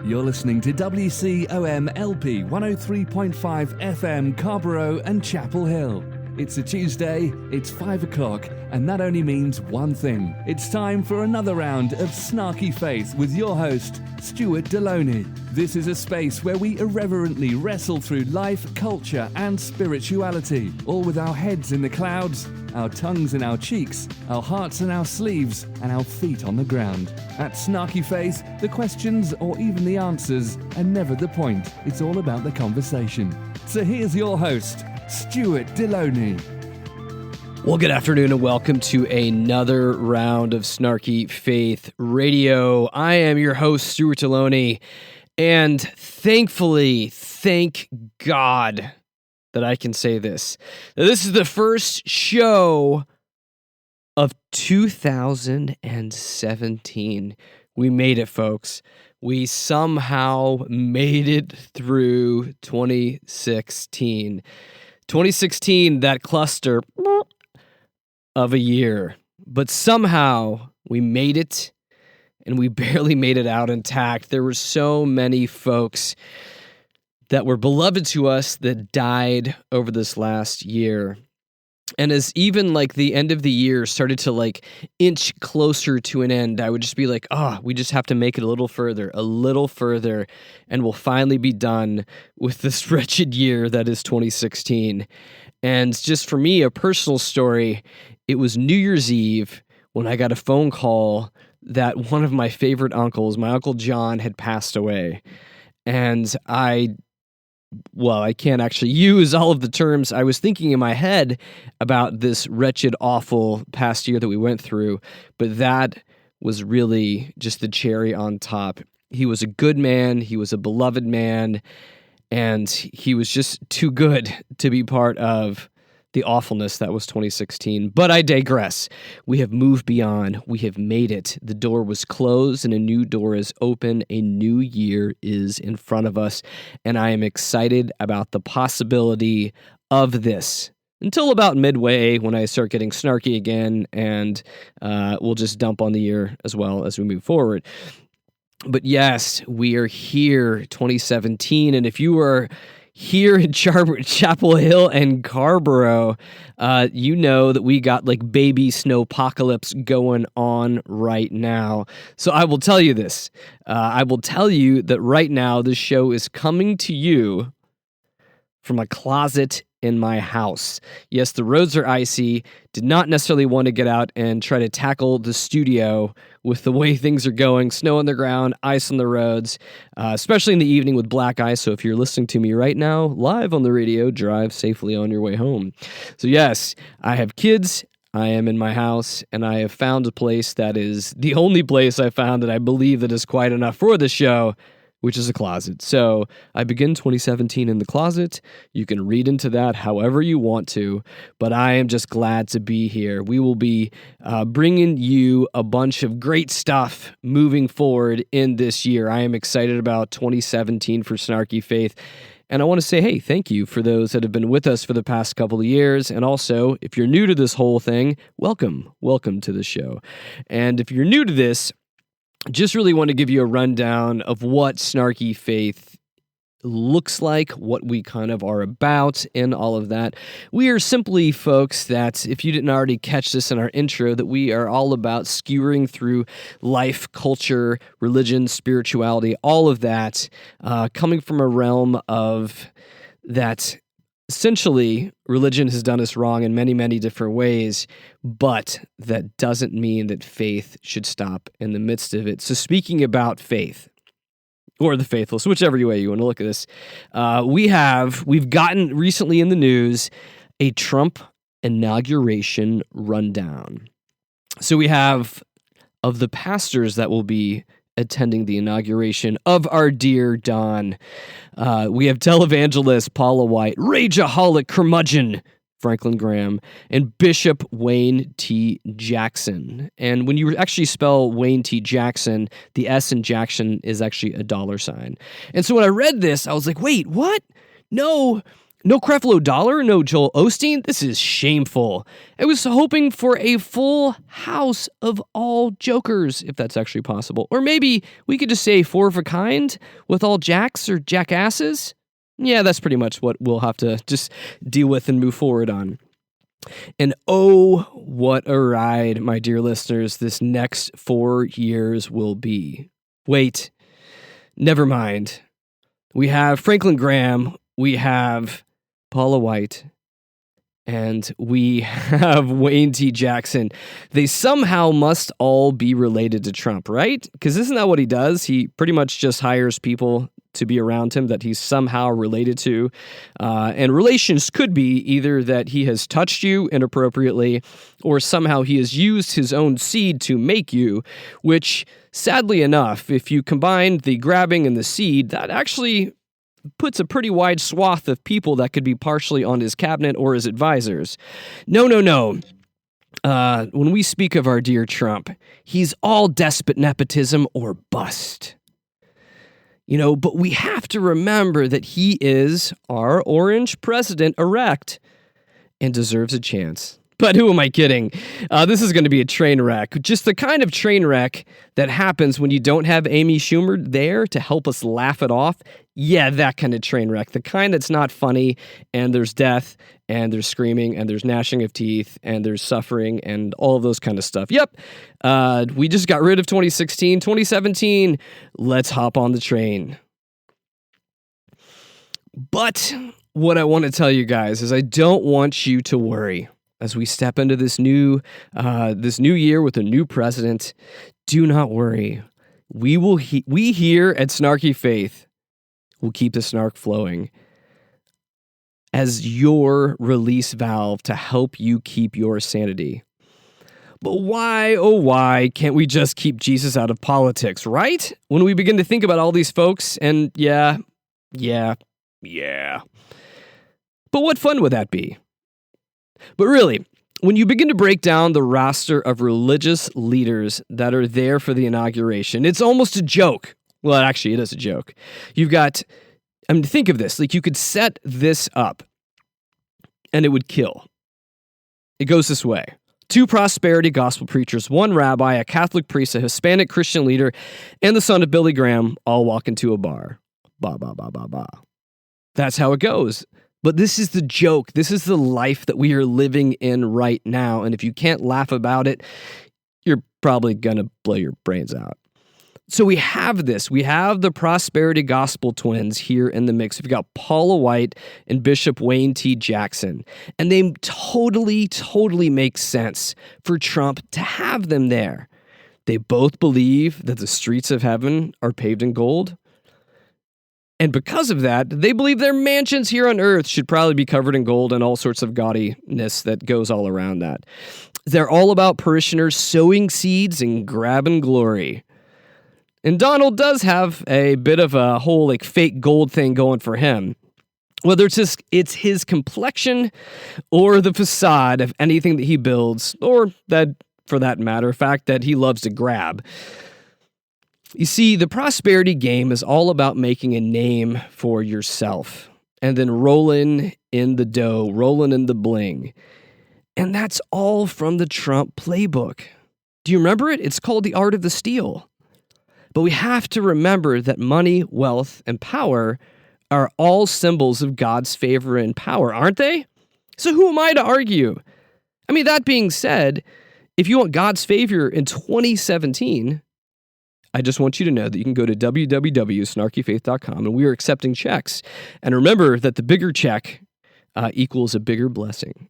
You're listening to WCOM LP 103.5 FM Carborough and Chapel Hill. It's a Tuesday, it's 5 o'clock, and that only means one thing. It's time for another round of Snarky Faith with your host, Stuart Deloney. This is a space where we irreverently wrestle through life, culture, and spirituality, all with our heads in the clouds, our tongues in our cheeks, our hearts in our sleeves, and our feet on the ground. At Snarky Faith, the questions or even the answers are never the point. It's all about the conversation. So here's your host, Stuart Deloney. Well, good afternoon and welcome to another round of Snarky Faith Radio. I am your host, Stuart Deloney, and thankfully, thank God that I can say this. Now, this is the first show of 2017. We made it, folks. We somehow made it through 2016. 2016, that cluster of a year. But somehow we made it, and we barely made it out intact. There were so many folks that were beloved to us that died over this last year. And as even like the end of the year started to like inch closer to an end, I would just be like, we just have to make it a little further, and we'll finally be done with this wretched year that is 2016. And just for me, a personal story, it was New Year's Eve when I got a phone call that one of my favorite uncles, my Uncle John, had passed away. And I can't actually use all of the terms. I was thinking in my head about this wretched, awful past year that we went through, but that was really just the cherry on top. He was a good man, he was a beloved man, and he was just too good to be part of the awfulness that was 2016. But I digress. We have moved beyond. We have made it. The door was closed and a new door is open. A new year is in front of us. And I am excited about the possibility of this until about midway when I start getting snarky again, and we'll just dump on the year as well as we move forward. But yes, we are here, 2017. And if you were here in Chapel Hill and Carborough, you know that we got like baby snowpocalypse going on right now. So I will tell you this. I will tell you that right now this show is coming to you from a closet in my house. Yes, the roads are icy. Did not necessarily want to get out and try to tackle the studio with the way things are going. Snow on the ground, ice on the roads, especially in the evening with black ice. So if you're listening to me right now, live on the radio, drive safely on your way home. So yes, I have kids. I am in my house, and I have found a place that is the only place I found that I believe that is quiet enough for the show, which is a closet. So I begin 2017 in the closet. You can read into that however you want to, but I am just glad to be here. We will be bringing you a bunch of great stuff moving forward in this year. I am excited about 2017 for Snarky Faith. And I want to say, hey, thank you for those that have been with us for the past couple of years. And also, if you're new to this whole thing, welcome to the show. And if you're new to this, just really want to give you a rundown of what Snarky Faith looks like, what we kind of are about, and all of that. We are simply folks that, if you didn't already catch this in our intro, that we are all about skewering through life, culture, religion, spirituality, all of that, coming from a realm of that. Essentially, religion has done us wrong in many, many different ways, but that doesn't mean that faith should stop in the midst of it. So speaking about faith, or the faithless, whichever way you want to look at this, we've gotten recently in the news a Trump inauguration rundown. So we have, of the pastors that will be attending the inauguration of our dear Don, we have televangelist Paula White, rageaholic curmudgeon Franklin Graham, and Bishop Wayne T. Jackson. And when you actually spell Wayne T. Jackson, the S in Jackson is actually a $. And so when I read this, I was like, wait, what? No, No Creflo Dollar, no Joel Osteen. This is shameful. I was hoping for a full house of all jokers, if that's actually possible. Or maybe we could just say four of a kind with all jacks or jackasses. Yeah, that's pretty much what we'll have to just deal with and move forward on. And oh, what a ride, my dear listeners, this next 4 years will be. Wait, never mind. We have Franklin Graham, we have Paula White, and we have Wayne T. Jackson. They somehow must all be related to Trump, right? Because isn't that what he does? He pretty much just hires people to be around him that he's somehow related to. And relations could be either that he has touched you inappropriately or somehow he has used his own seed to make you, which, sadly enough, if you combine the grabbing and the seed, that actually puts a pretty wide swath of people that could be partially on his cabinet or his advisors. No. When we speak of our dear Trump, he's all despot nepotism or bust. But we have to remember that he is our orange president-elect and deserves a chance. But who am I kidding? This is going to be a train wreck. Just the kind of train wreck that happens when you don't have Amy Schumer there to help us laugh it off. Yeah, that kind of train wreck. The kind that's not funny, and there's death, and there's screaming, and there's gnashing of teeth, and there's suffering, and all of those kind of stuff. Yep, we just got rid of 2016. 2017, let's hop on the train. But what I want to tell you guys is I don't want you to worry. As we step into this new year with a new president, do not worry. We here at Snarky Faith will keep the snark flowing as your release valve to help you keep your sanity. But why, oh why, can't we just keep Jesus out of politics, right? When we begin to think about all these folks, and yeah. But what fun would that be? But really, when you begin to break down the roster of religious leaders that are there for the inauguration, it's almost a joke. Well, actually, it is a joke. You've got, think of this, like you could set this up and it would kill. It goes this way. 2 prosperity gospel preachers, 1 rabbi, a Catholic priest, a Hispanic Christian leader, and the son of Billy Graham all walk into a bar. Ba, ba, ba, ba, ba. That's how it goes. But this is the joke. This is the life that we are living in right now. And if you can't laugh about it, you're probably going to blow your brains out. So we have this. We have the prosperity gospel twins here in the mix. We've got Paula White and Bishop Wayne T. Jackson. And they totally make sense for Trump to have them there. They both believe that the streets of heaven are paved in gold. And because of that, they believe their mansions here on earth should probably be covered in gold and all sorts of gaudiness that goes all around that. They're all about parishioners sowing seeds and grabbing glory. And Donald does have a bit of a whole fake gold thing going for him. Whether it's his complexion or the facade of anything that he builds, or that, for that matter, fact that he loves to grab. You see, the prosperity game is all about making a name for yourself and then rolling in the dough, rolling in the bling. And that's all from the Trump playbook. Do you remember it? It's called The Art of the Steal. But we have to remember that money, wealth, and power are all symbols of God's favor and power, aren't they? So who am I to argue? That being said, if you want God's favor in 2017... I just want you to know that you can go to www.snarkyfaith.com and we are accepting checks. And remember that the bigger check equals a bigger blessing.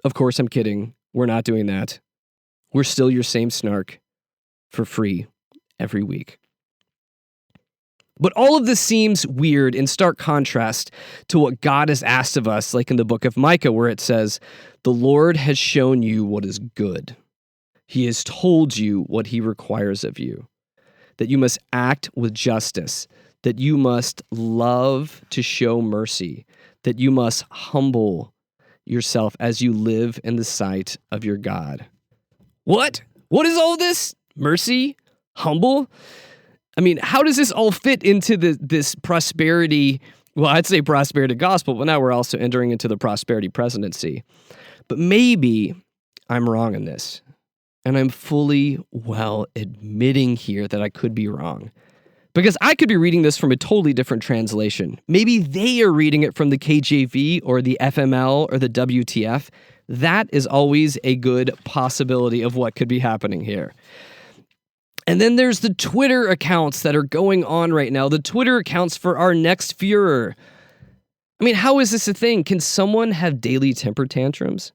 Of course, I'm kidding. We're not doing that. We're still your same snark for free every week. But all of this seems weird in stark contrast to what God has asked of us, like in the book of Micah, where it says, "The Lord has shown you what is good. He has told you what he requires of you, that you must act with justice, that you must love to show mercy, that you must humble yourself as you live in the sight of your God." What? What is all this? Mercy? Humble? How does this all fit into this prosperity Well, I'd say prosperity gospel, but now we're also entering into the prosperity presidency. But maybe I'm wrong in this. And I'm fully admitting here that I could be wrong. Because I could be reading this from a totally different translation. Maybe they are reading it from the KJV or the FML or the WTF. That is always a good possibility of what could be happening here. And then there's the Twitter accounts that are going on right now. The Twitter accounts for our next Führer. I mean, how is this a thing? Can someone have daily temper tantrums?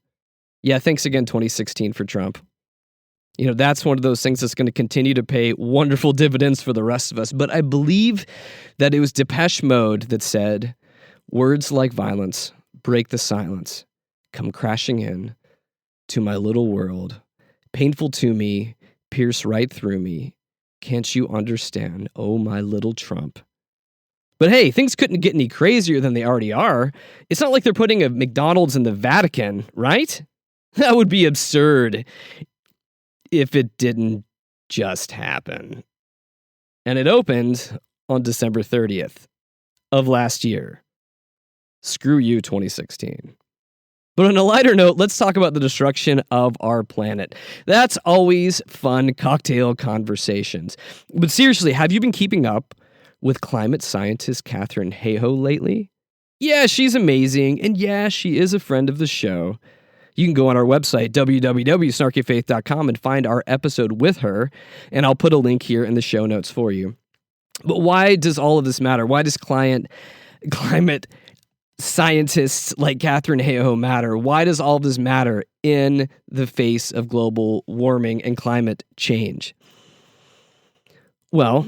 Yeah, thanks again, 2016 for Trump. You know, that's one of those things that's going to continue to pay wonderful dividends for the rest of us. But I believe that it was Depeche Mode that said, words like violence break the silence, come crashing in to my little world, painful to me, pierce right through me. Can't you understand? Oh, my little Trump. But hey, things couldn't get any crazier than they already are. It's not like they're putting a McDonald's in the Vatican, right? That would be absurd if it didn't just happen. And it opened on December 30th of last year. Screw you, 2016. But on a lighter note, let's talk about the destruction of our planet. That's always fun cocktail conversations. But seriously, have you been keeping up with climate scientist Katharine Hayhoe lately? Yeah, she's amazing, and yeah, she is a friend of the show. You can go on our website, www.snarkyfaith.com, and find our episode with her, and I'll put a link here in the show notes for you. But why does all of this matter? Why does climate scientists like Katharine Hayhoe matter? Why does all of this matter in the face of global warming and climate change? Well,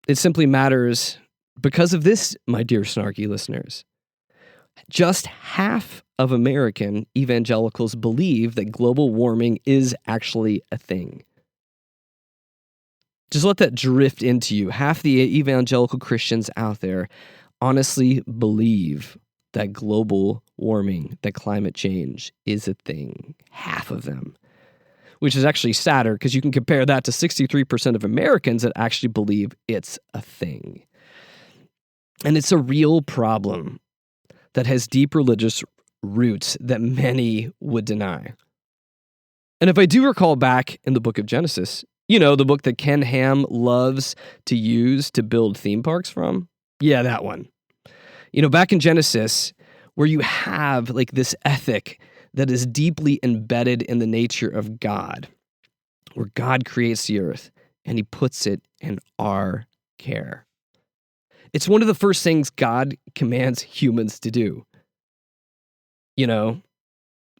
it simply matters because of this, my dear snarky listeners. Just half of American evangelicals believe that global warming is actually a thing. Just let that drift into you. Half the evangelical Christians out there honestly believe that global warming, that climate change is a thing. Half of them. Which is actually sadder because you can compare that to 63% of Americans that actually believe it's a thing. And it's a real problem that has deep religious roots that many would deny. And if I do recall back in the book of Genesis, you know, the book that Ken Ham loves to use to build theme parks from? Yeah, that one. You know, back in Genesis, where you have like this ethic that is deeply embedded in the nature of God, where God creates the earth and he puts it in our care. It's one of the first things God commands humans to do. You know,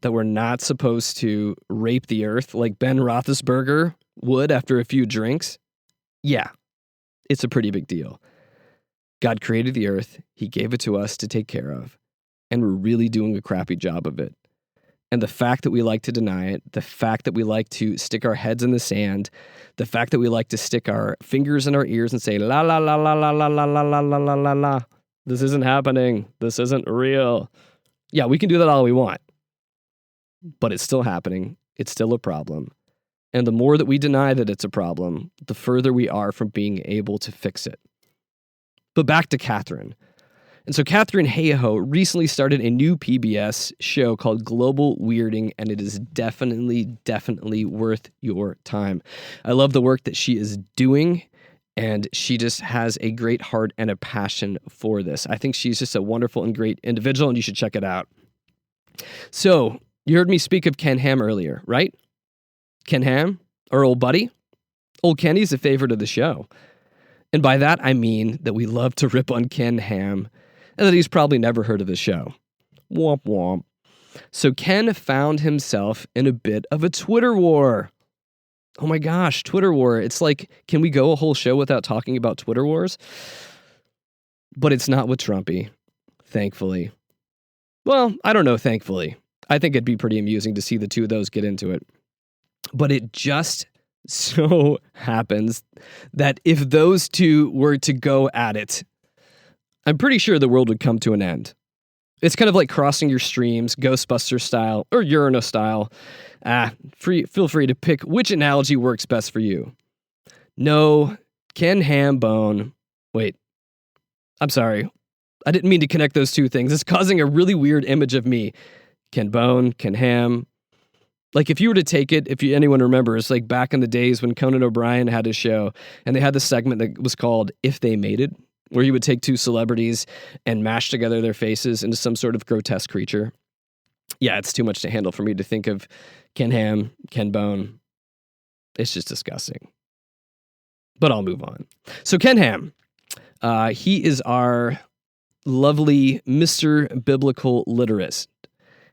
that we're not supposed to rape the earth like Ben Roethlisberger would after a few drinks. Yeah, it's a pretty big deal. God created the earth, he gave it to us to take care of, and we're really doing a crappy job of it. And the fact that we like to deny it, the fact that we like to stick our heads in the sand, the fact that we like to stick our fingers in our ears and say, la, la, la, la, la, la, la, la, la, la, la, la, la, this isn't happening, this isn't real. Yeah, we can do that all we want. But it's still happening. It's still a problem. And the more that we deny that it's a problem, the further we are from being able to fix it. But back to Katharine. And so Katharine Hayhoe recently started a new PBS show called Global Weirding, and it is definitely worth your time. I love the work that she is doing, and she just has a great heart and a passion for this. I think she's just a wonderful and great individual, and you should check it out. So, you heard me speak of Ken Ham earlier, right? Ken Ham, our old buddy? Old Kenny's a favorite of the show. And by that, I mean that we love to rip on Ken Ham, and that he's probably never heard of the show. Womp womp. So Ken found himself in a bit of a Twitter war. Oh my gosh, Twitter war. It's like, can we go a whole show without talking about Twitter wars? But it's not with Trumpy, thankfully. Well, I don't know, thankfully. I think it'd be pretty amusing to see the two of those get into it. But it just so happens that if those two were to go at it, I'm pretty sure the world would come to an end. It's kind of like crossing your streams, Ghostbuster style or Uranus style. Feel free to pick which analogy works best for you. No, Ken Hambone. Wait, I'm sorry. I didn't mean to connect those two things. It's causing a really weird image of me. Ken Bone, Ken Ham. Like if you were to take it, anyone remembers, like back in the days when Conan O'Brien had his show and they had this segment that was called If They Made It, where he would take two celebrities and mash together their faces into some sort of grotesque creature. Yeah, it's too much to handle for me to think of Ken Ham, Ken Bone. It's just disgusting. But I'll move on. So Ken Ham, he is our lovely Mr. Biblical Literist.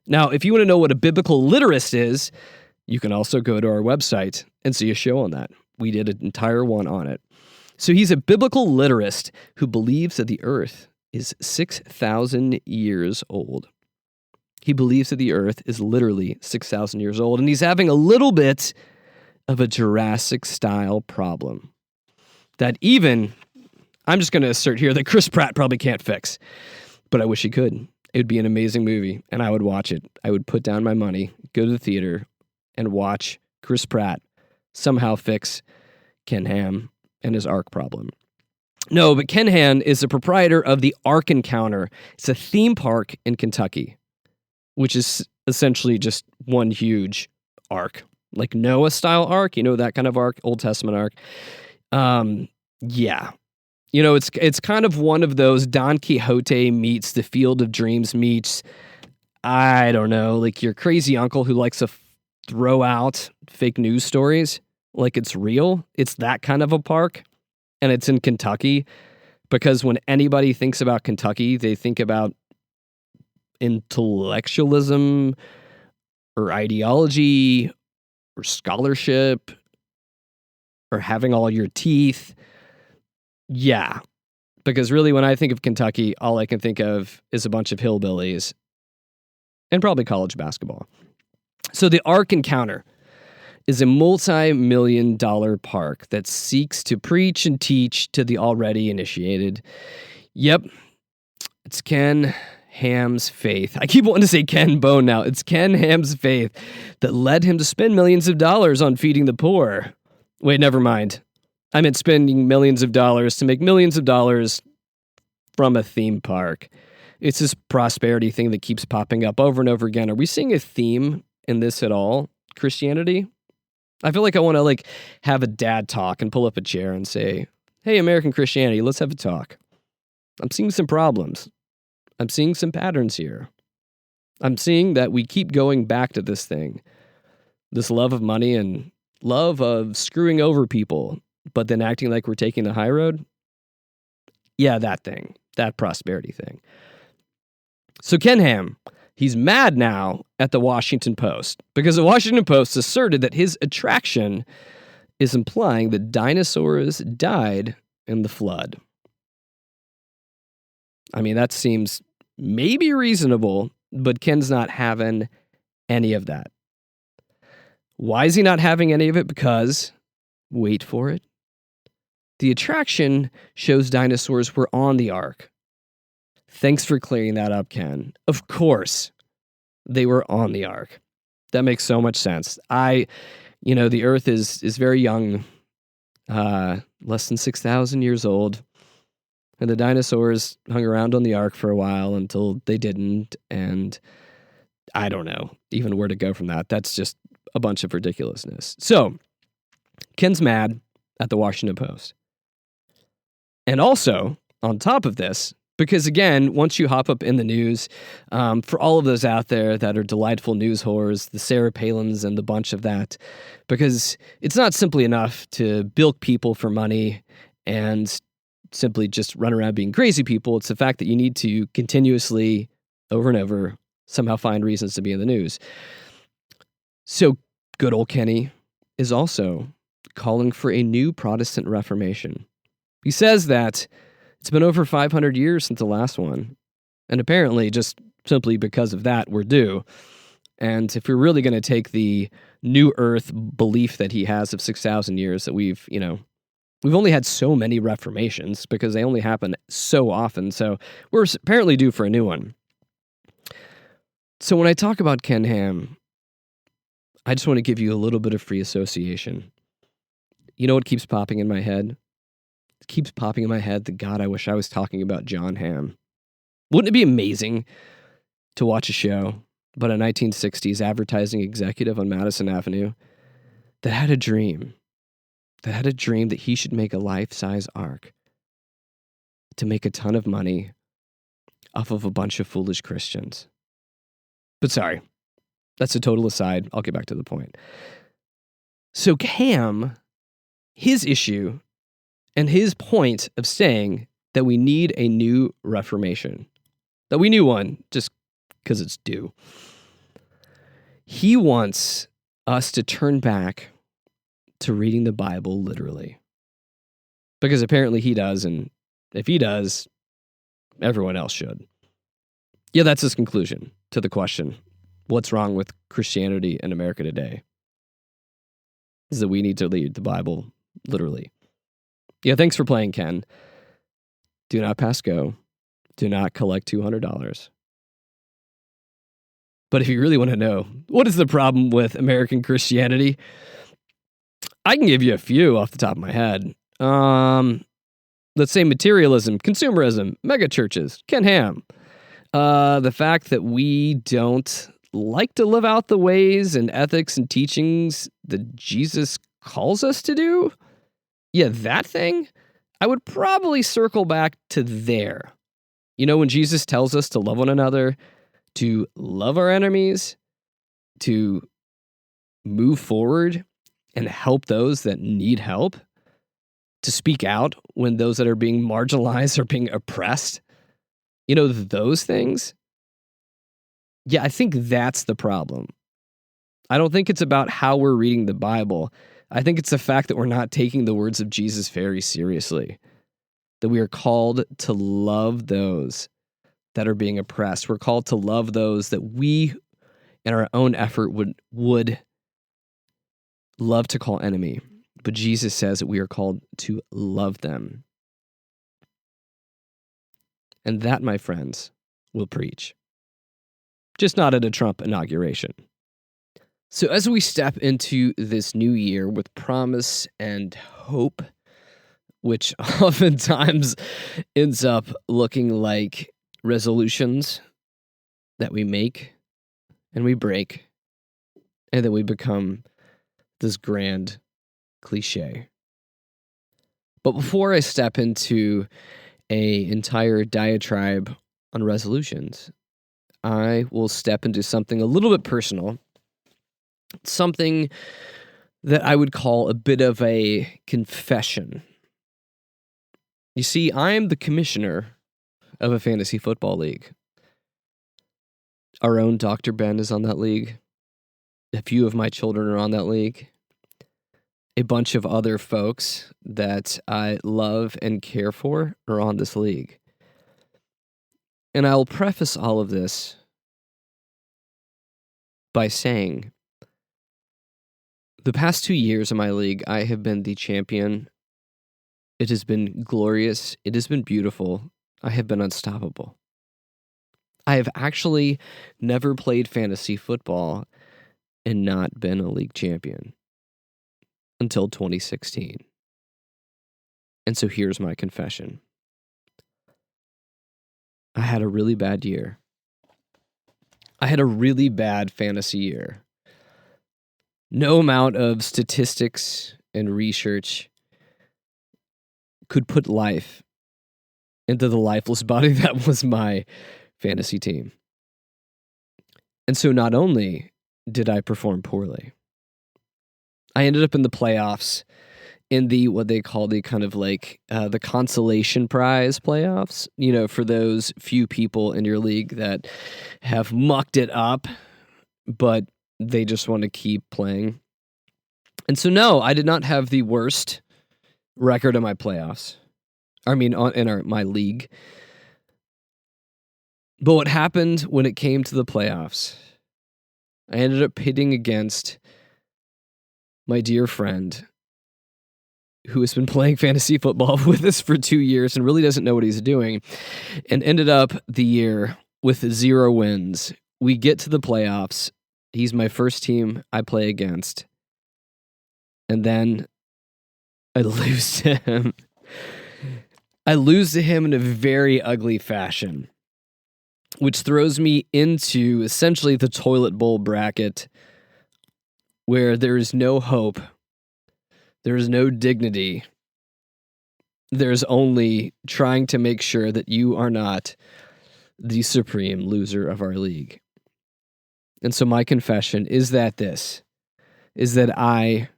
Now, if you want to know what a biblical literist is, you can also go to our website and see a show on that. We did an entire one on it. So he's a biblical literist who believes that the earth is 6,000 years old. He believes that the earth is literally 6,000 years old, and he's having a little bit of a Jurassic-style problem that even, I'm just going to assert here that Chris Pratt probably can't fix, but I wish he could. It would be an amazing movie, and I would watch it. I would put down my money, go to the theater, and watch Chris Pratt somehow fix Ken Ham and his Ark problem. No, but Ken Ham is the proprietor of the Ark Encounter. It's a theme park in Kentucky, which is essentially just one huge ark, like Noah-style ark. You know that kind of ark, Old Testament ark. Yeah. You know, it's kind of one of those Don Quixote meets the Field of Dreams meets, I don't know, like your crazy uncle who likes to throw out fake news stories like it's real. It's that kind of a park, and it's in Kentucky, because when anybody thinks about Kentucky, they think about intellectualism or ideology or scholarship or having all your teeth. Yeah, because really when I think of Kentucky, all I can think of is a bunch of hillbillies and probably college basketball. So the Ark Encounter is a multi-million-dollar park that seeks to preach and teach to the already initiated. Yep, it's Ken Ham's faith. I keep wanting to say Ken Bone now. It's Ken Ham's faith that led him to spend millions of dollars on feeding the poor. Wait, never mind. I meant spending millions of dollars to make millions of dollars from a theme park. It's this prosperity thing that keeps popping up over and over again. Are we seeing a theme in this at all? Christianity? I feel like I want to have a dad talk and pull up a chair and say, hey, American Christianity, let's have a talk. I'm seeing some problems. I'm seeing some patterns here. I'm seeing that we keep going back to this thing, this love of money and love of screwing over people, but then acting like we're taking the high road. Yeah, that thing, that prosperity thing. So Ken Ham, he's mad now at the Washington Post because the Washington Post asserted that his attraction is implying that dinosaurs died in the flood. I mean, that seems maybe reasonable, but Ken's not having any of that. Why is he not having any of it? Because, wait for it, the attraction shows dinosaurs were on the ark. Thanks for clearing that up, Ken. Of course, they were on the ark. That makes so much sense. The earth is very young, less than 6,000 years old. And the dinosaurs hung around on the ark for a while until they didn't. And I don't know even where to go from that. That's just a bunch of ridiculousness. So Ken's mad at the Washington Post. And also, on top of this, because again, once you hop up in the news, for all of those out there that are delightful news whores, the Sarah Palins and the bunch of that, because it's not simply enough to bilk people for money and simply just run around being crazy people. It's the fact that you need to continuously, over and over, somehow find reasons to be in the news. So good old Kenny is also calling for a new Protestant Reformation. He says that it's been over 500 years since the last one, and apparently just simply because of that, we're due. And if we're really going to take the new earth belief that he has of 6,000 years, that we've only had so many reformations because they only happen so often. So we're apparently due for a new one. So when I talk about Ken Ham, I just want to give you a little bit of free association. You know what keeps popping in my head? It keeps popping in my head that, God, I wish I was talking about John Ham. Wouldn't it be amazing to watch a show about a 1960s advertising executive on Madison Avenue that had a dream that he should make a life-size ark to make a ton of money off of a bunch of foolish Christians? But sorry, that's a total aside. I'll get back to the point. So Cam, his issue and his point of saying that we need a new Reformation, that we need one just because it's due. He wants us to turn back to reading the Bible literally. Because apparently he does, and if he does, everyone else should. Yeah, that's his conclusion to the question, what's wrong with Christianity in America today? Is that we need to read the Bible literally. Yeah, thanks for playing, Ken. Do not pass go. Do not collect $200. But if you really want to know, what is the problem with American Christianity? I can give you a few off the top of my head. Let's say materialism, consumerism, megachurches, Ken Ham. The fact that we don't like to live out the ways and ethics and teachings that Jesus calls us to do. Yeah, that thing, I would probably circle back to there. You know, when Jesus tells us to love one another, to love our enemies, to move forward and help those that need help, to speak out when those that are being marginalized are being oppressed. You know, those things. Yeah, I think that's the problem. I don't think it's about how we're reading the Bible. I think it's the fact that we're not taking the words of Jesus very seriously. That we are called to love those that are being oppressed. We're called to love those that we, in our own effort, would love to call enemy. But Jesus says that we are called to love them. And that, my friends, will preach. Just not at a Trump inauguration. So as we step into this new year with promise and hope, which oftentimes ends up looking like resolutions that we make and we break, and then we become this grand cliche. But before I step into an entire diatribe on resolutions, I will step into something a little bit personal, something that I would call a bit of a confession. You see, I am the commissioner of a fantasy football league. Our own Dr. Ben is on that league. A few of my children are on that league. A bunch of other folks that I love and care for are on this league. And I'll preface all of this by saying, the past 2 years in my league, I have been the champion. It has been glorious. It has been beautiful. I have been unstoppable. I have actually never played fantasy football and not been a league champion until 2016. And so here's my confession. I had a really bad year. I had a really bad fantasy year. No amount of statistics and research could put life into the lifeless body that was my fantasy team. And so not only did I perform poorly, I ended up in the playoffs in the, what they call the kind of like the consolation prize playoffs, you know, for those few people in your league that have mucked it up, but they just want to keep playing. And so, no, I did not have the worst record in my playoffs. I mean, my league. But what happened when it came to the playoffs, I ended up pitting against my dear friend who has been playing fantasy football with us for 2 years and really doesn't know what he's doing, and ended up the year with 0 wins. We get to the playoffs. He's my first team I play against. And then I lose to him. I lose to him in a very ugly fashion. which throws me into essentially the toilet bowl bracket where there is no hope, there is no dignity, there's only trying to make sure that you are not the supreme loser of our league. And so my confession is that I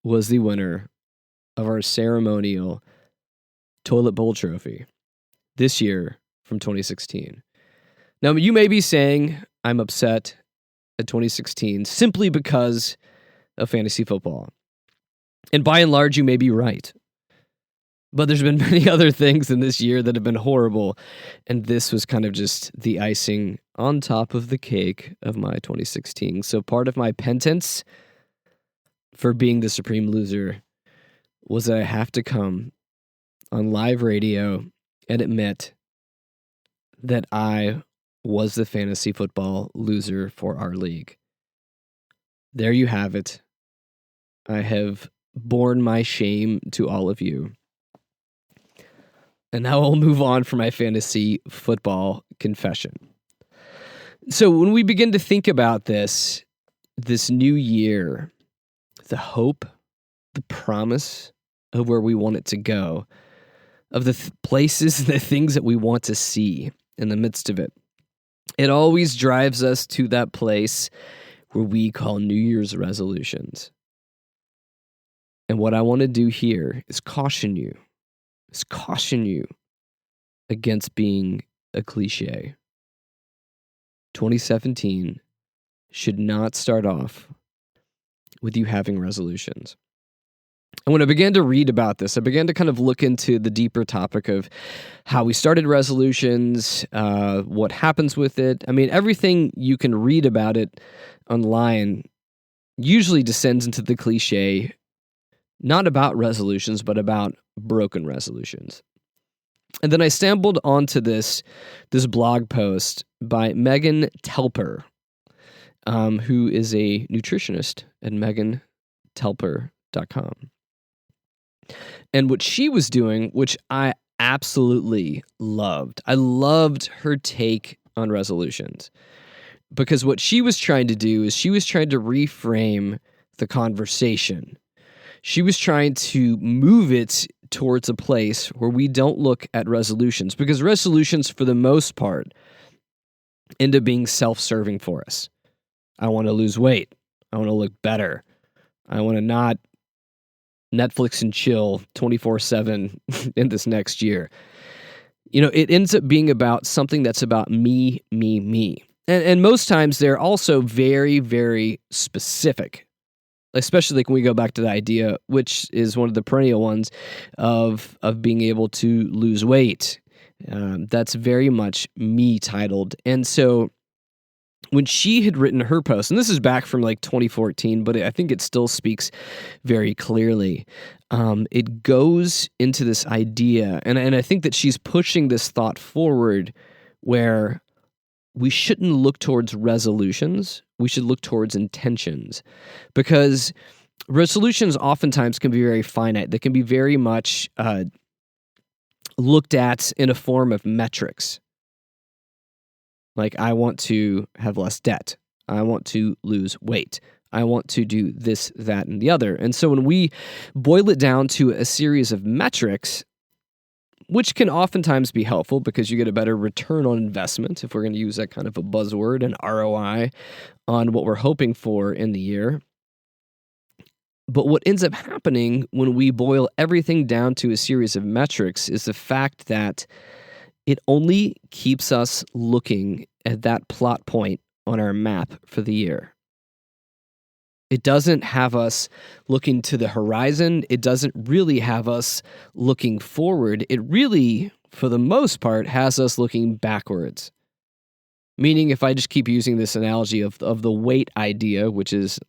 was the winner of our ceremonial toilet bowl trophy this year from 2016. Now, you may be saying I'm upset at 2016 simply because of fantasy football. And by and large, you may be right. But there's been many other things in this year that have been horrible, and this was kind of just the icing on top of the cake of my 2016. So part of my penance for being the supreme loser was that I have to come on live radio and admit that I was the fantasy football loser for our league. There you have it. I have borne my shame to all of you. And now I'll move on for my fantasy football confession. So when we begin to think about this new year, the hope, the promise of where we want it to go, of the places, the things that we want to see in the midst of it, it always drives us to that place where we call New Year's resolutions. And what I want to do here is caution you against being a cliche. 2017 should not start off with you having resolutions. And when I began to read about this, I began to kind of look into the deeper topic of how we started resolutions, what happens with it. I mean, everything you can read about it online usually descends into the cliche, not about resolutions, but about broken resolutions. And then I stumbled onto this blog post by Megan Telper, who is a nutritionist at megantelper.com. And what she was doing, which I absolutely loved. I loved her take on resolutions. Because what she was trying to do is she was trying to reframe the conversation. She was trying to move it towards a place where we don't look at resolutions, because resolutions, for the most part, end up being self-serving for us. I want to lose weight. I want to look better. I want to not Netflix and chill 24/7 in this next year. You know, it ends up being about something that's about me. And most times they're also very, very specific. Especially like when we go back to the idea, which is one of the perennial ones, of being able to lose weight. That's very much me titled. And so when she had written her post, and this is back from like 2014, but I think it still speaks very clearly. It goes into this idea, and I think that she's pushing this thought forward where we shouldn't look towards resolutions. We should look towards intentions, because resolutions oftentimes can be very finite. They can be very much looked at in a form of metrics. Like, I want to have less debt. I want to lose weight. I want to do this, that, and the other. And so when we boil it down to a series of metrics, which can oftentimes be helpful because you get a better return on investment, if we're going to use that kind of a buzzword, an ROI on what we're hoping for in the year. But what ends up happening when we boil everything down to a series of metrics is the fact that it only keeps us looking at that plot point on our map for the year. It doesn't have us looking to the horizon. It doesn't really have us looking forward. It really, for the most part, has us looking backwards. Meaning, if I just keep using this analogy of the weight idea, which is,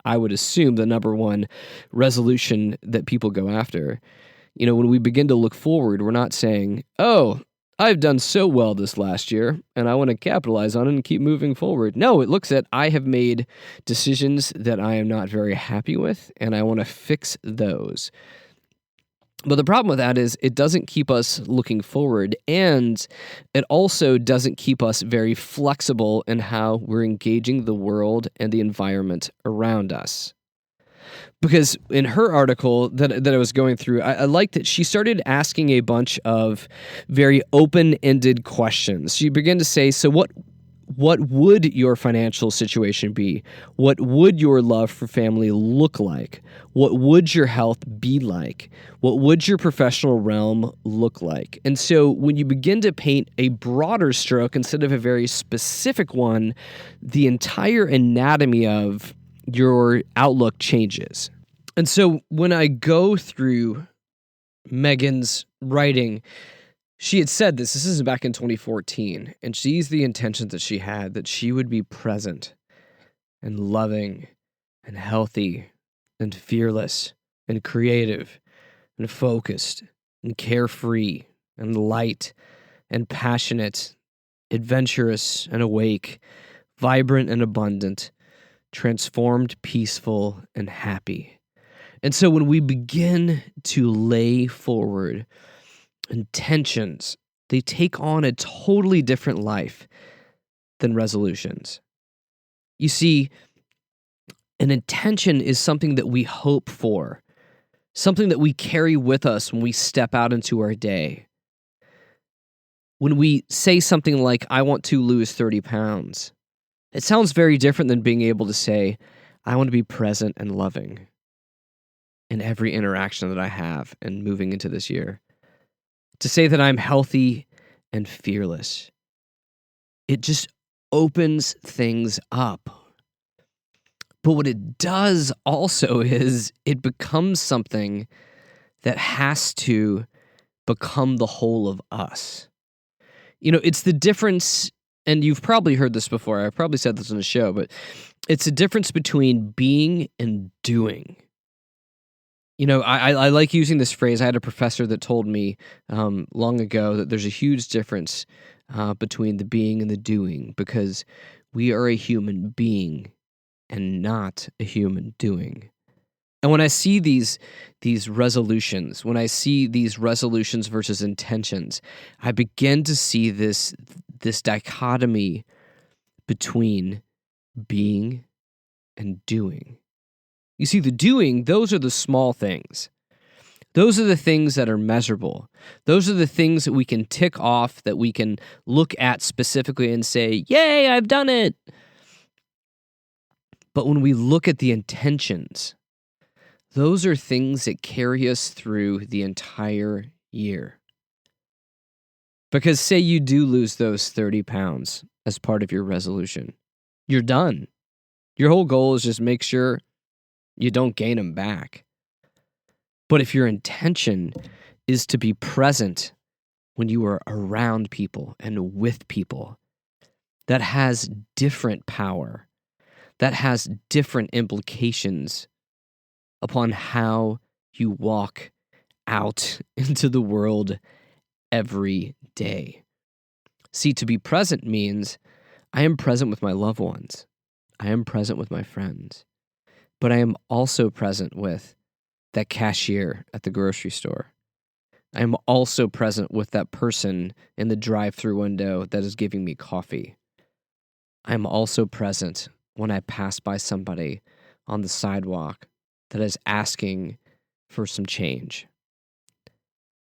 I would assume, the number one resolution that people go after, you know, when we begin to look forward, we're not saying, oh, I've done so well this last year, and I want to capitalize on it and keep moving forward. No, it looks at, I have made decisions that I am not very happy with, and I want to fix those. But the problem with that is it doesn't keep us looking forward, and it also doesn't keep us very flexible in how we're engaging the world and the environment around us. Because in her article that I was going through, I liked that she started asking a bunch of very open-ended questions. She began to say, so what would your financial situation be? What would your love for family look like? What would your health be like? What would your professional realm look like? And so when you begin to paint a broader stroke instead of a very specific one, the entire anatomy of your outlook changes. And so when I go through Megan's writing, she had said this is back in 2014, and she's the intentions that she had, that she would be present and loving and healthy and fearless and creative and focused and carefree and light and passionate, adventurous and awake, vibrant and abundant, transformed, peaceful, and happy. And so when we begin to lay forward intentions, they take on a totally different life than resolutions. You see, an intention is something that we hope for, something that we carry with us when we step out into our day. When we say something like, I want to lose 30 pounds, it sounds very different than being able to say, I want to be present and loving in every interaction that I have and moving into this year. To say that I'm healthy and fearless. It just opens things up. But what it does also is it becomes something that has to become the whole of us. You know, it's the difference, and you've probably heard this before, I've probably said this on the show, but it's the difference between being and doing. You know, I like using this phrase. I had a professor that told me long ago that there's a huge difference between the being and the doing, because we are a human being and not a human doing. And when I see these resolutions, when I see these resolutions versus intentions, I begin to see this dichotomy between being and doing. You see, the doing, those are the small things. Those are the things that are measurable. Those are the things that we can tick off, that we can look at specifically and say, yay, I've done it. But when we look at the intentions, those are things that carry us through the entire year. Because say you do lose those 30 pounds as part of your resolution, you're done. Your whole goal is just make sure you don't gain them back. But if your intention is to be present when you are around people and with people, that has different power. That has different implications upon how you walk out into the world every day. See, to be present means I am present with my loved ones. I am present with my friends. But I am also present with that cashier at the grocery store. I am also present with that person in the drive-thru window that is giving me coffee. I am also present when I pass by somebody on the sidewalk that is asking for some change.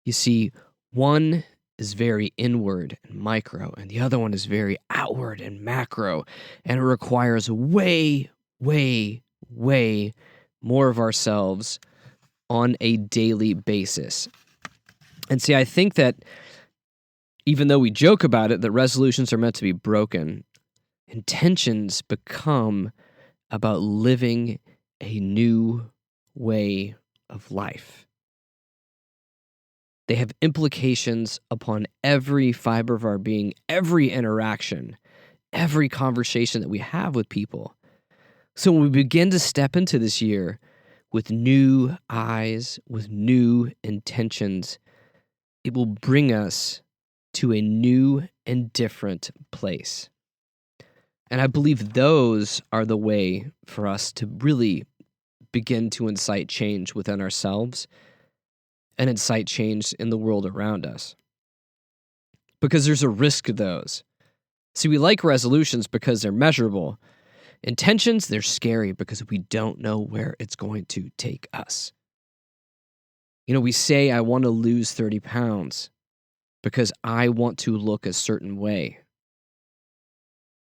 You see, one is very inward and micro, and the other one is very outward and macro, and it requires way more of ourselves on a daily basis. And see, I think that even though we joke about it, that resolutions are meant to be broken, intentions become about living a new way of life. They have implications upon every fiber of our being, every interaction, every conversation that we have with people. So when we begin to step into this year with new eyes, with new intentions, it will bring us to a new and different place. And I believe those are the way for us to really begin to incite change within ourselves and incite change in the world around us. Because there's a risk to those. See, we like resolutions because they're measurable. Intentions, they're scary because we don't know where it's going to take us. We say, I want to lose 30 pounds because I want to look a certain way.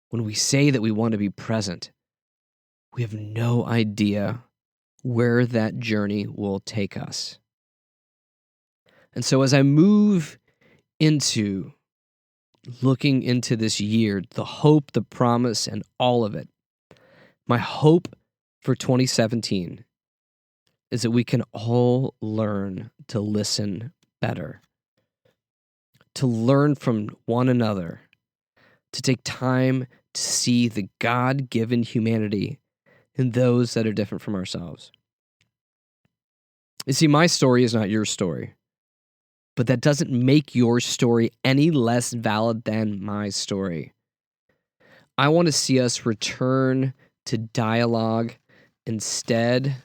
When we say that we want to be present, we have no idea where that journey will take us. And so as I move into looking into this year, the hope, the promise, and all of it, my hope for 2017 is that we can all learn to listen better, to learn from one another, to take time to see the God-given humanity in those that are different from ourselves. You see, my story is not your story, but that doesn't make your story any less valid than my story. I want to see us return to dialogue instead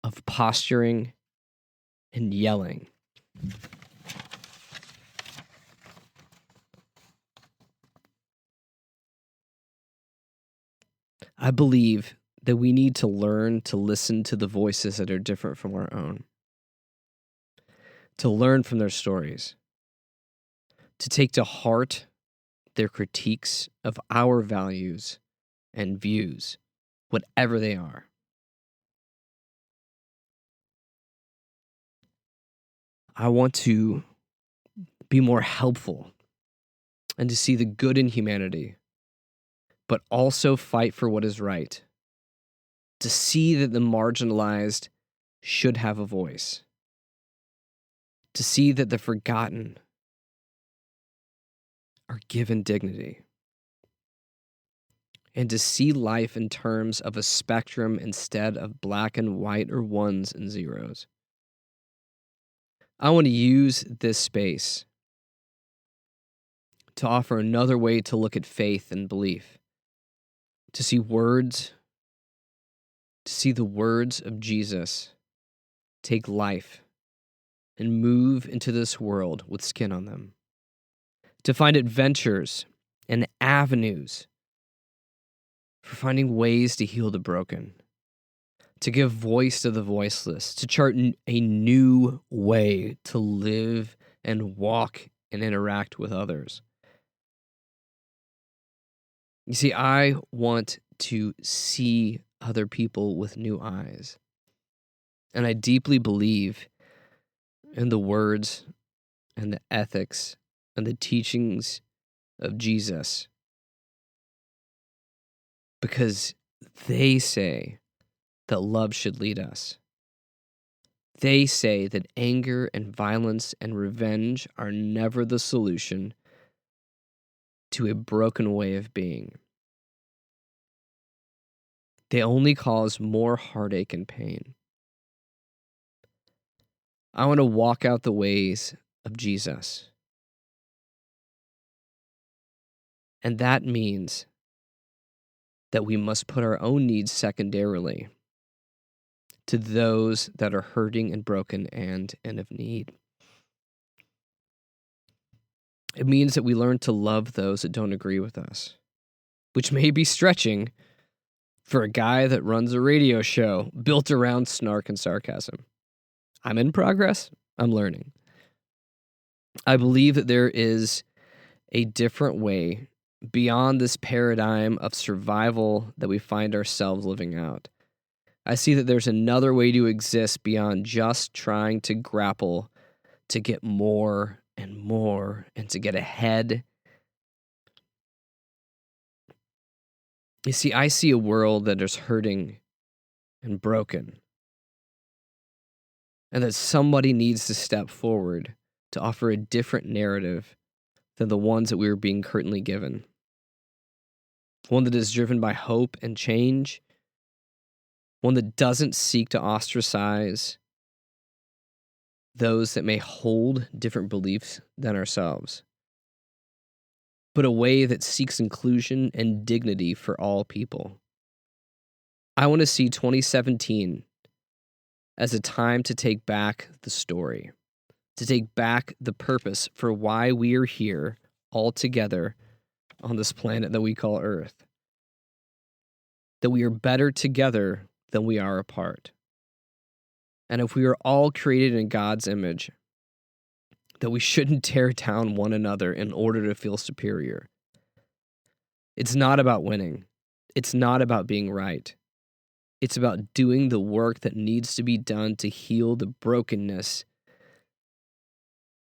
of posturing and yelling. I believe that we need to learn to listen to the voices that are different from our own, to learn from their stories, to take to heart their critiques of our values and views, whatever they are. I want to be more helpful and to see the good in humanity, but also fight for what is right, to see that the marginalized should have a voice, to see that the forgotten are given dignity, and to see life in terms of a spectrum instead of black and white or ones and zeros. I want to use this space to offer another way to look at faith and belief, to see words, to see the words of Jesus take life and move into this world with skin on them, to find adventures and avenues for finding ways to heal the broken, to give voice to the voiceless, to chart a new way to live and walk and interact with others. You see, I want to see other people with new eyes. And I deeply believe in the words and the ethics and the teachings of Jesus, because they say that love should lead us. They say that anger and violence and revenge are never the solution to a broken way of being. They only cause more heartache and pain. I want to walk out the ways of Jesus. And that means that we must put our own needs secondarily to those that are hurting and broken and in need. It means that we learn to love those that don't agree with us, which may be stretching for a guy that runs a radio show built around snark and sarcasm. I'm in progress. I'm learning. I believe that there is a different way beyond this paradigm of survival that we find ourselves living out. I see that there's another way to exist beyond just trying to grapple to get more and more and to get ahead. You see, I see a world that is hurting and broken, and that somebody needs to step forward to offer a different narrative than the ones that we are being currently given. One that is driven by hope and change, one that doesn't seek to ostracize those that may hold different beliefs than ourselves, but a way that seeks inclusion and dignity for all people. I want to see 2017 as a time to take back the story, to take back the purpose for why we are here all together on this planet that we call Earth. That we are better together than we are apart. And if we are all created in God's image, that we shouldn't tear down one another in order to feel superior. It's not about winning. It's not about being right. It's about doing the work that needs to be done to heal the brokenness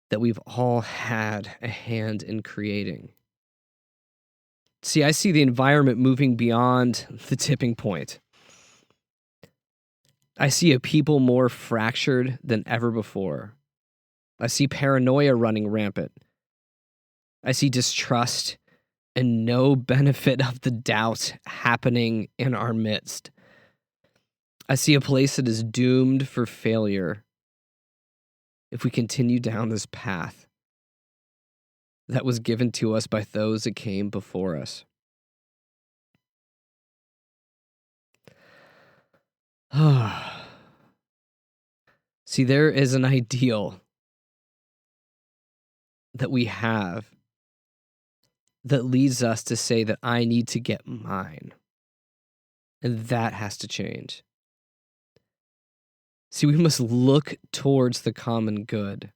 that we've all had a hand in creating. See, I see the environment moving beyond the tipping point. I see a people more fractured than ever before. I see paranoia running rampant. I see distrust and no benefit of the doubt happening in our midst. I see a place that is doomed for failure if we continue down this path that was given to us by those that came before us. See, there is an ideal that we have that leads us to say that I need to get mine. And that has to change. See, we must look towards the common good.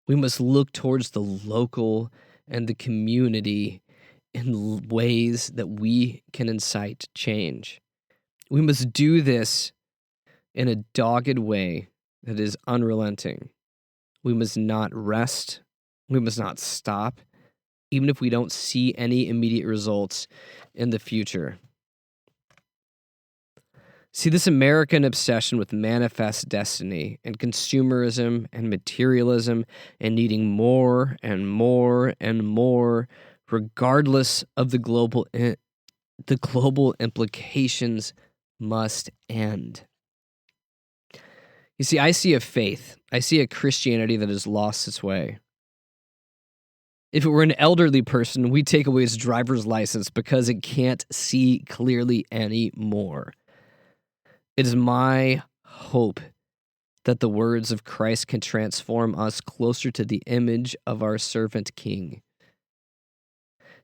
We must look towards the local and the community in ways that we can incite change. We must do this in a dogged way that is unrelenting. We must not rest. We must not stop, even if we don't see any immediate results in the future. See, this American obsession with manifest destiny and consumerism and materialism and needing more and more and more, regardless of the global implications, must end. You see, I see a faith. I see a Christianity that has lost its way. If it were an elderly person, we'd take away his driver's license because it can't see clearly anymore. It is my hope that the words of Christ can transform us closer to the image of our servant King.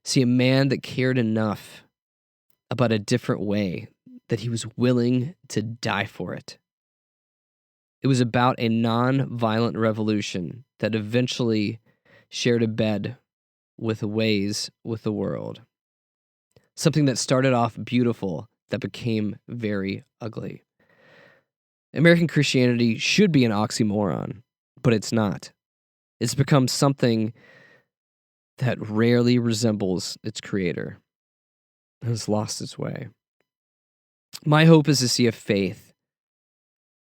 See, a man that cared enough about a different way that he was willing to die for it. It was about a non-violent revolution that eventually shared a bed with ways with the world. Something that started off beautiful that became very ugly. American Christianity should be an oxymoron, but it's not. It's become something that rarely resembles its creator and has lost its way. My hope is to see a faith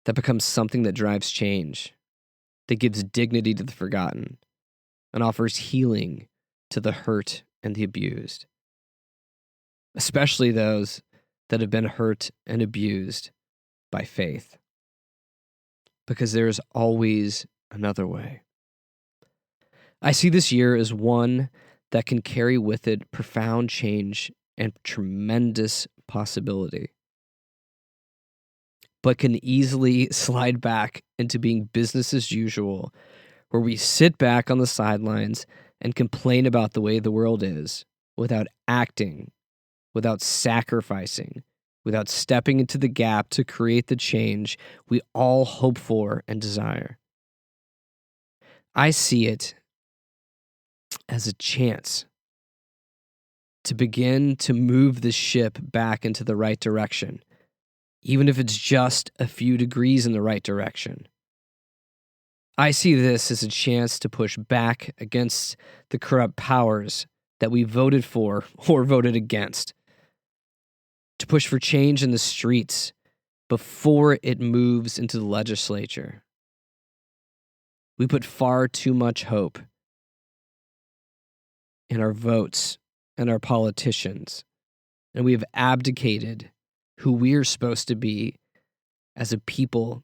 that becomes something that drives change, that gives dignity to the forgotten, and offers healing to the hurt and the abused, especially those that have been hurt and abused by faith, because there is always another way. I see this year as one that can carry with it profound change and tremendous possibility, but can easily slide back into being business as usual, where we sit back on the sidelines and complain about the way the world is without acting, without sacrificing, without stepping into the gap to create the change we all hope for and desire. I see it as a chance to begin to move the ship back into the right direction, even if it's just a few degrees in the right direction. I see this as a chance to push back against the corrupt powers that we voted for or voted against, to push for change in the streets before it moves into the legislature. We put far too much hope in our votes and our politicians, and we have abdicated who we're supposed to be as a people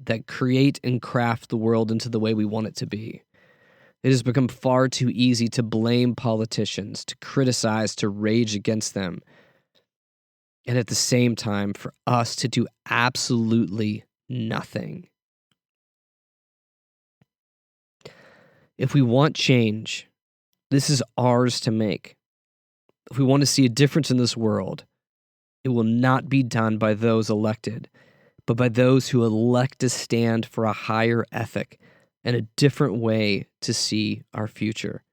that create and craft the world into the way we want it to be. It has become far too easy to blame politicians, to criticize, to rage against them, and at the same time for us to do absolutely nothing. If we want change, this is ours to make. If we want to see a difference in this world, it will not be done by those elected, but by those who elect to stand for a higher ethic and a different way to see our future.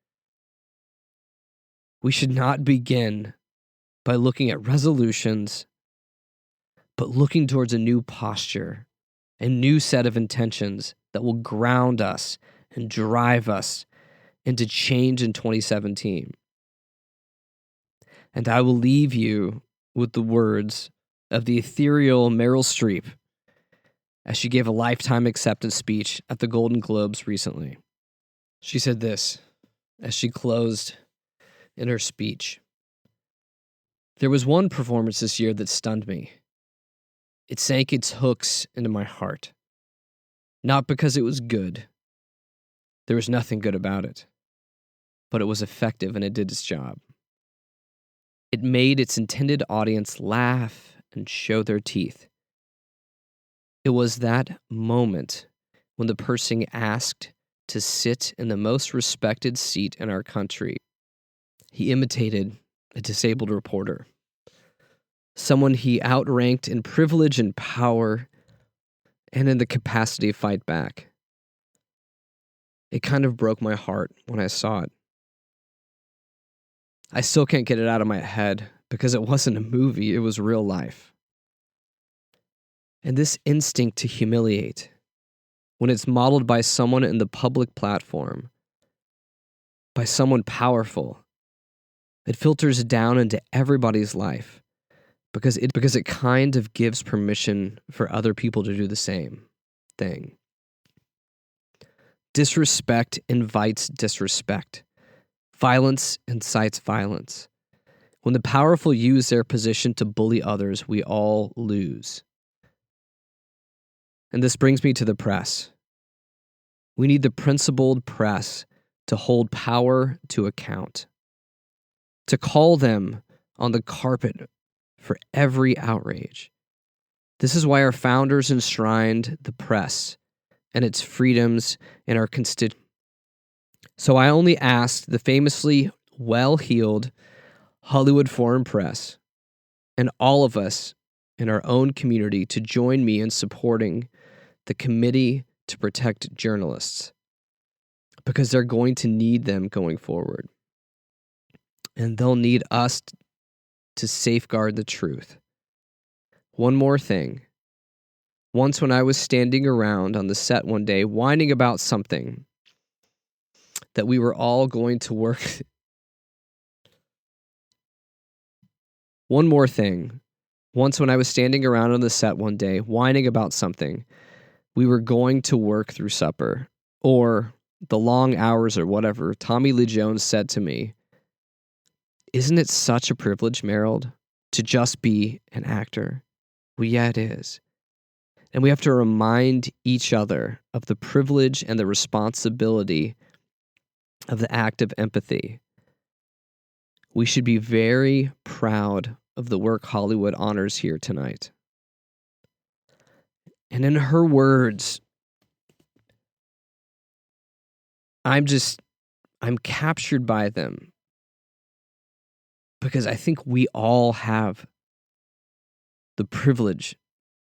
We should not begin by looking at resolutions, but looking towards a new posture, a new set of intentions that will ground us and drive us into change in 2017. And I will leave you with the words of the ethereal Meryl Streep as she gave a lifetime acceptance speech at the Golden Globes recently. She said this as she closed in her speech. There was one performance this year that stunned me. It sank its hooks into my heart. Not because it was good. There was nothing good about it. But it was effective and it did its job. It made its intended audience laugh and show their teeth. It was that moment when the person asked to sit in the most respected seat in our country. He imitated a disabled reporter, someone he outranked in privilege and power and in the capacity to fight back. It kind of broke my heart when I saw it. I still can't get it out of my head because it wasn't a movie, it was real life. And this instinct to humiliate, when it's modeled by someone in the public platform, by someone powerful, it filters down into everybody's life because it kind of gives permission for other people to do the same thing. Disrespect invites disrespect. Violence incites violence. When the powerful use their position to bully others, we all lose. And this brings me to the press. We need the principled press to hold power to account, to call them on the carpet for every outrage. This is why our founders enshrined the press and its freedoms in our constitution. So I only asked the famously well-heeled Hollywood Foreign Press and all of us in our own community to join me in supporting the Committee to Protect Journalists, because they're going to need them going forward. And they'll need us to safeguard the truth. One more thing. Once when I was standing around on the set one day whining about something that we were all going to work. One more thing. Once when I was standing around on the set one day whining about something, we were going to work through supper or the long hours or whatever, Tommy Lee Jones said to me, "Isn't it such a privilege, Meryl, to just be an actor?" Well, yeah, it is. And we have to remind each other of the privilege and the responsibility of the act of empathy. We should be very proud of the work Hollywood honors here tonight. And in her words, I'm captured by them because I think we all have the privilege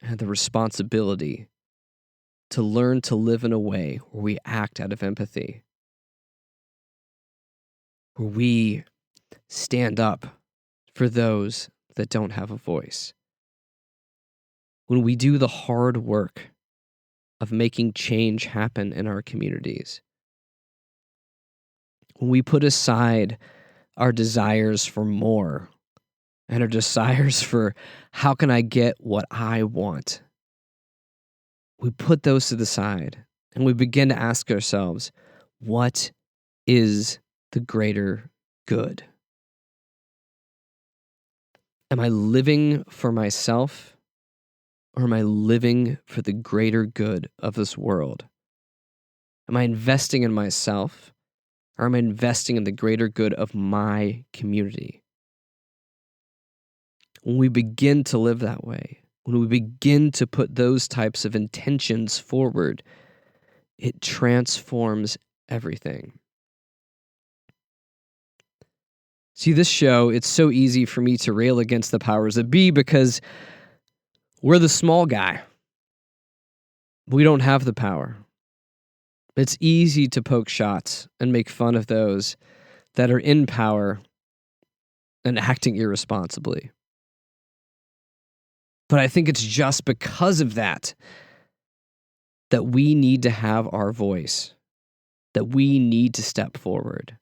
and the responsibility to learn to live in a way where we act out of empathy, where we stand up for those that don't have a voice. When we do the hard work of making change happen in our communities. When we put aside our desires for more and our desires for how can I get what I want, we put those to the side and we begin to ask ourselves, what is the greater good? Am I living for myself, or am I living for the greater good of this world? Am I investing in myself, or am I investing in the greater good of my community? When we begin to live that way, when we begin to put those types of intentions forward, it transforms everything. See, this show, it's so easy for me to rail against the powers that be because we're the small guy. We don't have the power. It's easy to poke shots and make fun of those that are in power and acting irresponsibly. But I think it's just because of that we need to have our voice, that we need to step forward.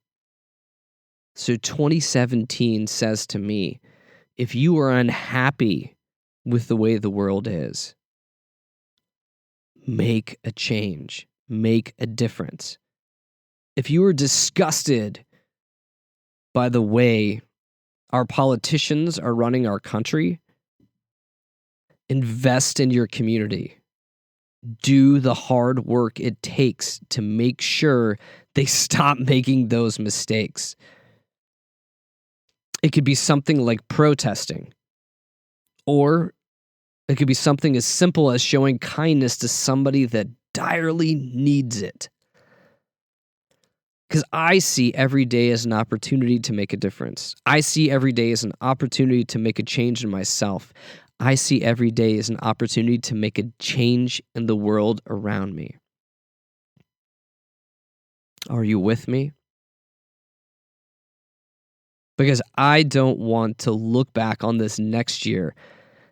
So 2017 says to me, if you are unhappy with the way the world is, make a change, make a difference. If you are disgusted by the way our politicians are running our country, invest in your community. Do the hard work it takes to make sure they stop making those mistakes. It could be something like protesting, or it could be something as simple as showing kindness to somebody that direly needs it. Because I see every day as an opportunity to make a difference. I see every day as an opportunity to make a change in myself. I see every day as an opportunity to make a change in the world around me. Are you with me? Because I don't want to look back on this next year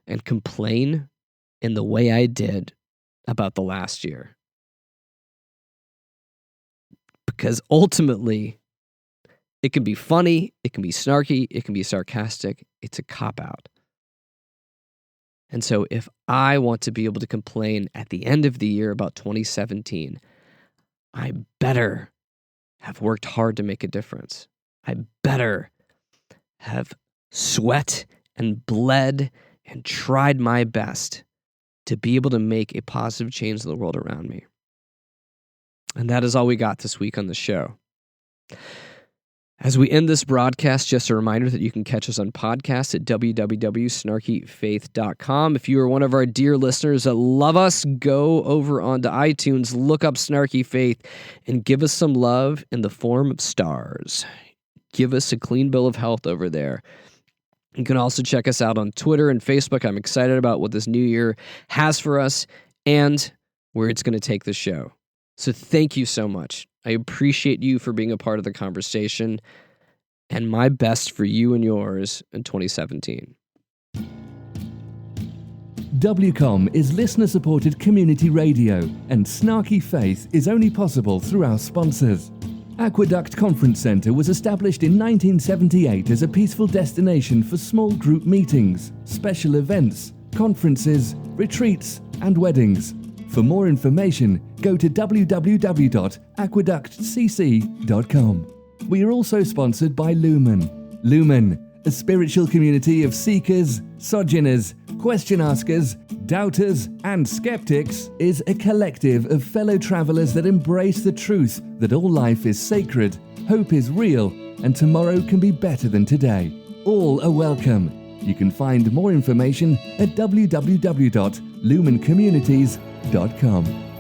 and complain in the way I did about the last year. Because ultimately, it can be funny, it can be snarky, it can be sarcastic. It's a cop-out. And so if I want to be able to complain at the end of the year about 2017, I better have worked hard to make a difference. I better have sweat and bled and tried my best to be able to make a positive change in the world around me. And that is all we got this week on the show. As we end this broadcast, just a reminder that you can catch us on podcasts at www.snarkyfaith.com. If you are one of our dear listeners that love us, go over onto iTunes, look up Snarky Faith, and give us some love in the form of stars. Give us a clean bill of health over there. You can also check us out on Twitter and Facebook. I'm excited about what this new year has for us and where it's going to take the show. So thank you so much. I appreciate you for being a part of the conversation, and my best for you and yours in 2017. WCOM is listener-supported community radio, and Snarky Faith is only possible through our sponsors. Aqueduct Conference Centre was established in 1978 as a peaceful destination for small group meetings, special events, conferences, retreats, and weddings. For more information, go to www.aqueductcc.com. We are also sponsored by Lumen. Lumen, a spiritual community of seekers, sojourners, question askers, doubters, and skeptics, is a collective of fellow travelers that embrace the truth that all life is sacred, hope is real, and tomorrow can be better than today. All are welcome. You can find more information at www.lumencommunities.com.